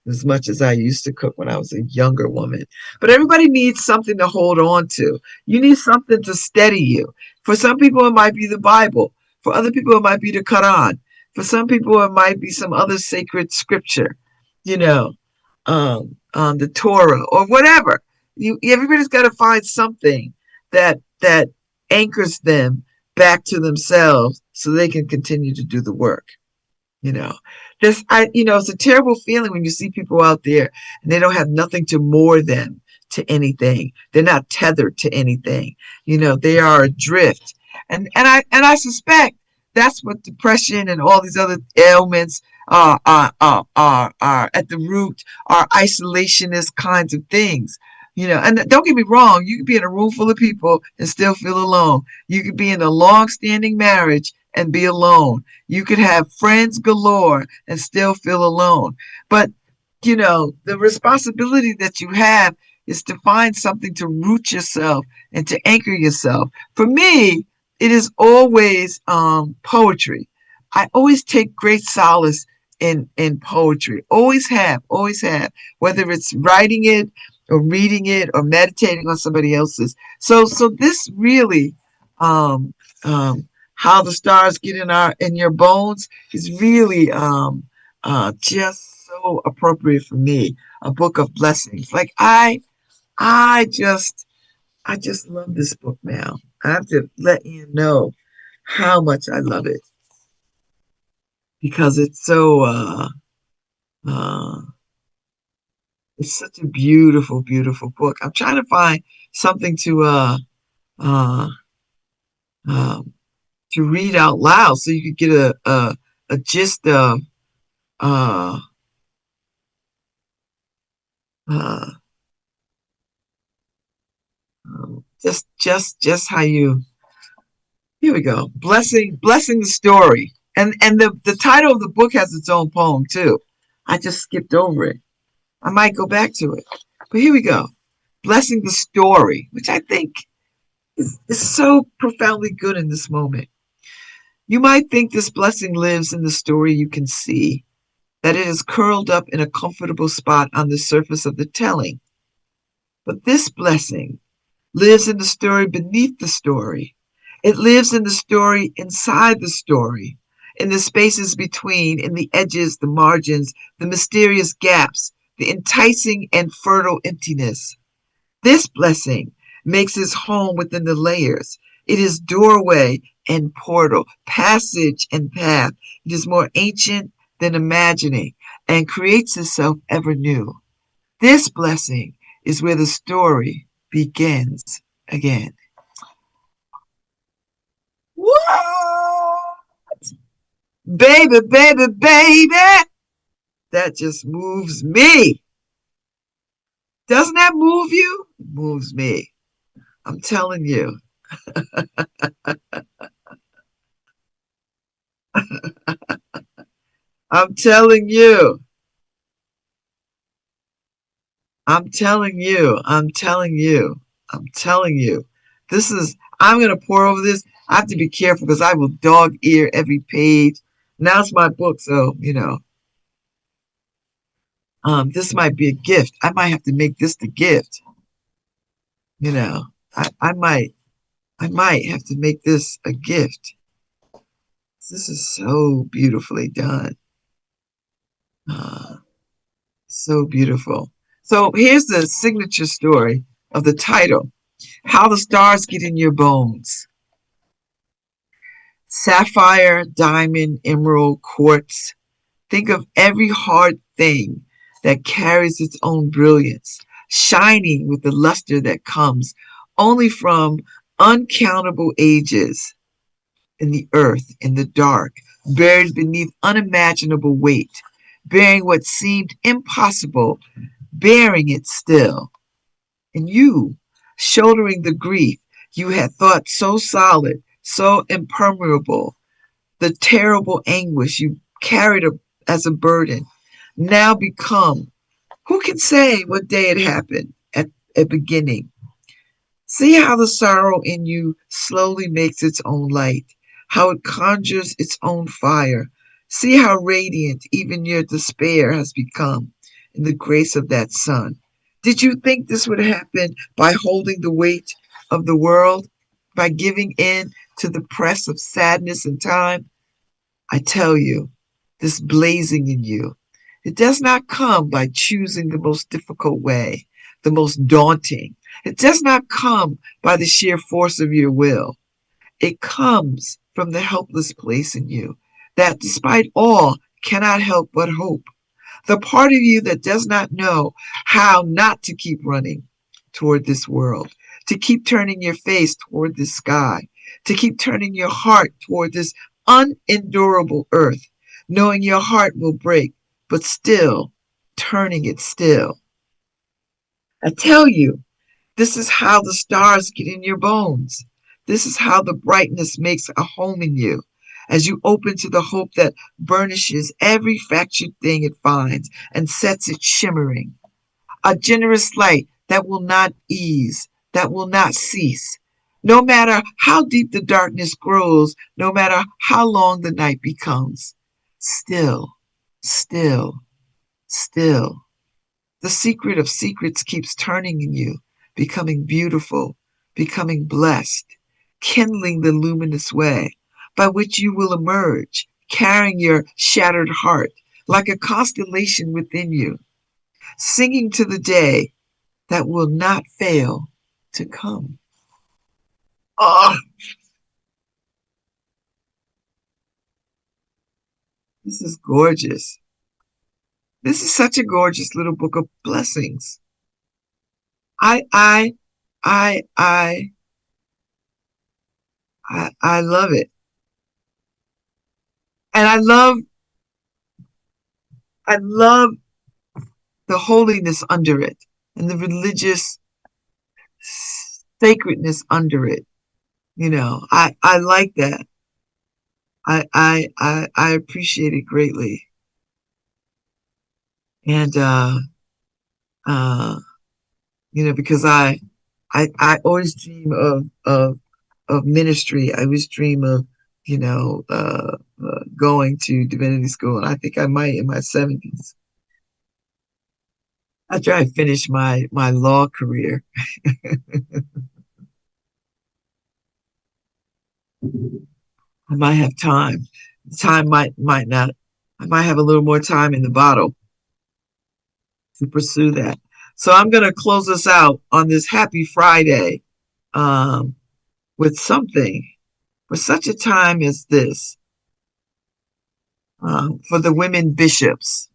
as much as I used to cook when I was a younger woman. But everybody needs something to hold on to. You need something to steady you. For some people, it might be the Bible. For other people, it might be the Quran. For some people, it might be some other sacred scripture, you know, the Torah or whatever. Everybody's got to find something that anchors them back to themselves so they can continue to do the work. It's a terrible feeling when you see people out there and they don't have nothing to moor them to anything. They're not tethered to anything. They are adrift. And I suspect that's what depression and all these other ailments are at the root, are isolationist kinds of things. And don't get me wrong, you could be in a room full of people and still feel alone. You could be in a long-standing marriage and be alone. You could have friends galore and still feel alone. But, the responsibility that you have is to find something to root yourself and to anchor yourself. For me, it is always poetry. I always take great solace in poetry. Always have. Whether it's writing it or reading it or meditating on somebody else's. So this really, How the Stars Get in Your Bones is really just so appropriate for me. A book of blessings. Like I just love this book now. I have to let you know how much I love it because it's so it's such a beautiful, beautiful book. I'm trying to find something to read out loud so you could get a gist of uh, uh, just how you. Here we go. Blessing the story, and the title of the book has its own poem too. I just skipped over it. I might go back to it, but here we go. Blessing the story, which I think is so profoundly good in this moment. You might think this blessing lives in the story you can see, that it is curled up in a comfortable spot on the surface of the telling. But this blessing lives in the story beneath the story. It lives in the story inside the story, in the spaces between, in the edges, the margins, the mysterious gaps, the enticing and fertile emptiness. This blessing makes its home within the layers. It is doorway and portal, passage and path. It is more ancient than imagining and creates itself ever new. This blessing is where the story begins again. What? Baby, baby, baby. That just moves me. Doesn't that move you? It moves me. I'm telling you. I'm telling you. I'm telling you. I'm telling you. I'm telling you. I'm going to pour over this. I have to be careful because I will dog ear every page. Now it's my book, so, this might be a gift. I might have to make this the gift. I might have to make this a gift. This is so beautifully done. So beautiful. So here's the signature story of the title, How the Stars Get in Your Bones. Sapphire, diamond, emerald, quartz. Think of every hard thing that carries its own brilliance, shining with the luster that comes only from uncountable ages in the earth, in the dark, buried beneath unimaginable weight, bearing what seemed impossible, bearing it still. And you, shouldering the grief you had thought so solid, so impermeable, the terrible anguish you carried as a burden, now become, who can say what day it happened at a beginning? See how the sorrow in you slowly makes its own light, how it conjures its own fire. See how radiant even your despair has become in the grace of that sun. Did you think this would happen by holding the weight of the world, by giving in to the press of sadness and time? I tell you, this blazing in you, it does not come by choosing the most difficult way, the most daunting. It does not come by the sheer force of your will. It comes from the helpless place in you that, despite all, cannot help but hope. The part of you that does not know how not to keep running toward this world, to keep turning your face toward this sky, to keep turning your heart toward this unendurable earth, knowing your heart will break, but still turning it still. I tell you, this is how the stars get in your bones. This is how the brightness makes a home in you, as you open to the hope that burnishes every fractured thing it finds and sets it shimmering. A generous light that will not ease, that will not cease. No matter how deep the darkness grows, no matter how long the night becomes. Still, still, still. The secret of secrets keeps turning in you, becoming beautiful, becoming blessed, kindling the luminous way by which you will emerge, carrying your shattered heart like a constellation within you, singing to the day that will not fail to come. Oh, this is gorgeous. This is such a gorgeous little book of blessings. I I I I love it. And I love the holiness under it and the religious sacredness under it. I like that. I appreciate it greatly. And uh because I always dream of ministry. I always dream of, going to divinity school. And I think I might in my 70s after I finish my law career. I might have time. Time might not. I might have a little more time in the bottle to pursue that. So I'm going to close us out on this happy Friday um, with something for such a time as this, for the women bishops.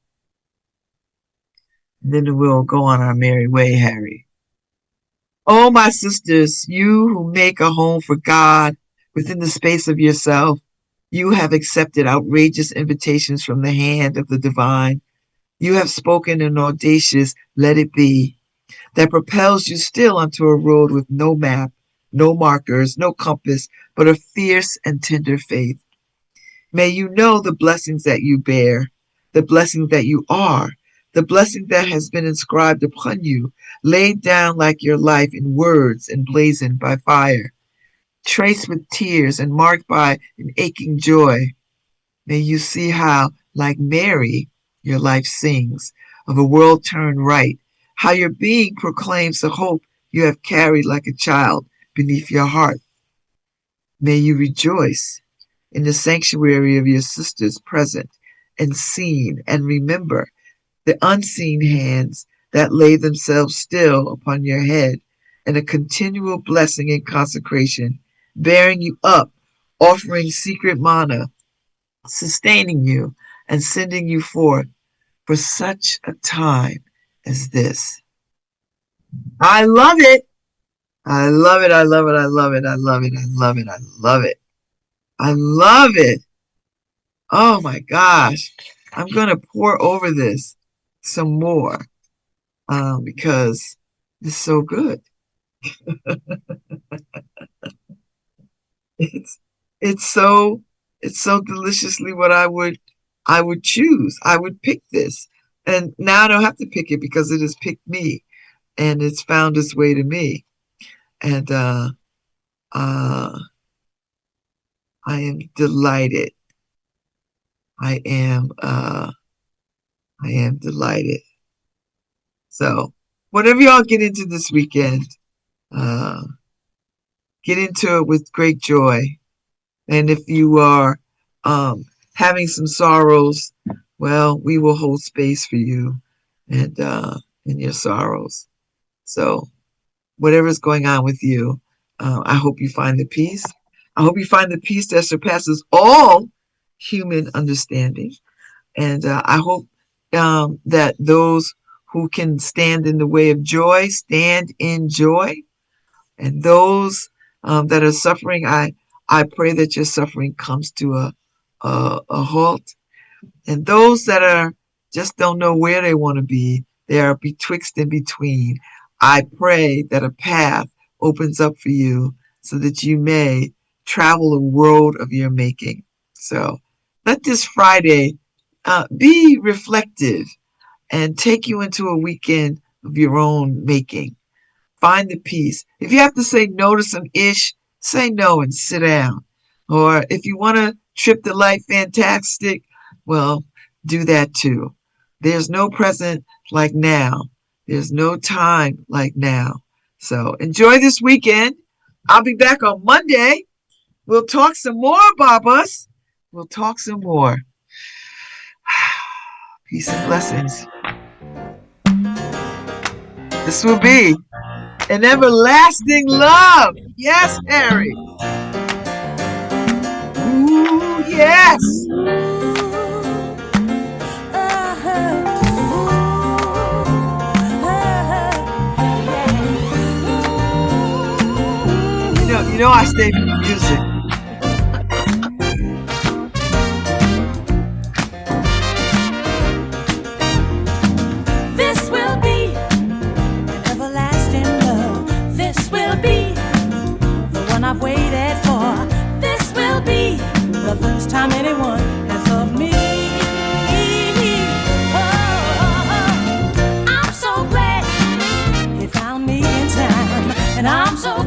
And then we'll go on our merry way, Harry. Oh, my sisters, you who make a home for God within the space of yourself, you have accepted outrageous invitations from the hand of the divine. You have spoken an audacious let it be that propels you still onto a road with no map, no markers, no compass, but a fierce and tender faith. May you know the blessings that you bear, the blessings that you are, the blessing that has been inscribed upon you, laid down like your life in words emblazoned by fire, traced with tears and marked by an aching joy. May you see how, like Mary, your life sings of a world turned right, how your being proclaims the hope you have carried like a child beneath your heart. May you rejoice in the sanctuary of your sisters present and seen, and remember the unseen hands that lay themselves still upon your head in a continual blessing and consecration, bearing you up, offering secret manna, sustaining you, and sending you forth for such a time as this. I love it. I love it. I love it. I love it. I love it. I love it. I love it. I love it. Oh my gosh. I'm going to pour over this some more because it's so good. It's it's so deliciously what I would choose. I would pick this. And now I don't have to pick it because it has picked me and it's found its way to me. And I am delighted. I am delighted. So whatever y'all get into this weekend, get into it with great joy. And if you are having some sorrows, well, we will hold space for you and in your sorrows. So whatever's going on with you, I hope you find the peace. I hope you find the peace that surpasses all human understanding. And I hope that those who can stand in the way of joy, stand in joy. And those that are suffering, I pray that your suffering comes to a halt. And those that are just don't know where they want to be, they are betwixt and between. I pray that a path opens up for you so that you may travel a world of your making. So let this Friday be reflective and take you into a weekend of your own making. Find the peace. If you have to say no to some ish, say no and sit down. Or if you want to trip the life fantastic, well, do that too. There's no present like now. There's no time like now. So enjoy this weekend. I'll be back on Monday. We'll talk some more, Babas. We'll talk some more. Peace and blessings. This will be an everlasting love. Yes, Harry. Ooh, yes. You know I stay for the music. This will be an everlasting love. This will be the one I've waited for. This will be the first time anyone has loved me. Oh, I'm so glad he found me in time, and I'm so